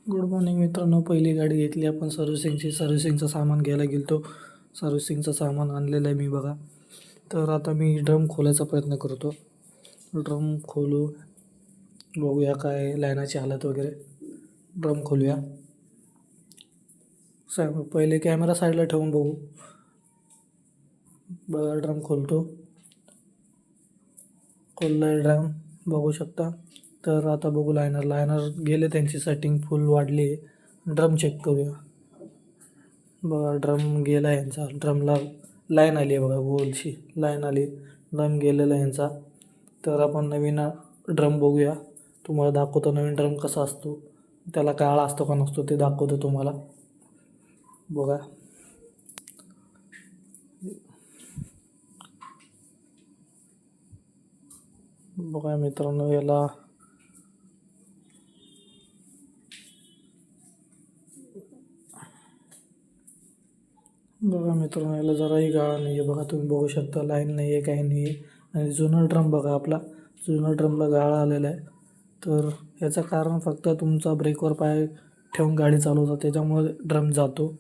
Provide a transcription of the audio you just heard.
Good morning मित्रांनो. पहिली गाडी घेतली आपण सर्व्हिसिंगचं सामान घ्यायला गेलो. सर्व्हिसिंगचं सामान आणलेलं आहे मी बघा. तर आता मी ड्रम खोलायचा प्रयत्न करतो. ड्रम खोलू, बघूया काय लाईनाची हालत वगैरे. ड्रम खोलूया. पहिले कॅमेरा साईडला ठेवून बघू. बघा ड्रम खोलतो. खोललाय ड्रम, बघू शकता. तर आता बघू लायनर गेले, त्यांची सेटिंग फुल वाढली आहे. ड्रम चेक करूया. बघा ड्रम गेला यांचा. ड्रमला लाईन आली आहे बघा, गोलशी लाईन आली. ड्रम गेलेला आहे यांचा. तर आपण नवीन ड्रम बघूया. तुम्हाला दाखवतो नवीन ड्रम कसा असतो, त्याला काळा असतो का नसतो ते दाखवतो तुम्हाला. बघा बघा मित्रांनो, याला याला जराही गाळा नाही आहे बघा. तुम्ही बघू शकता लाईन नाही आहे, काही नाही आहे. आणि जुना ड्रम बघा, आपला जुना ड्रमला गाळा आलेला आहे. तर याचं कारण फक्त तुमचा ब्रेकवर पाय ठेवून गाडी चालवता, त्याच्यामुळे ड्रम जातो.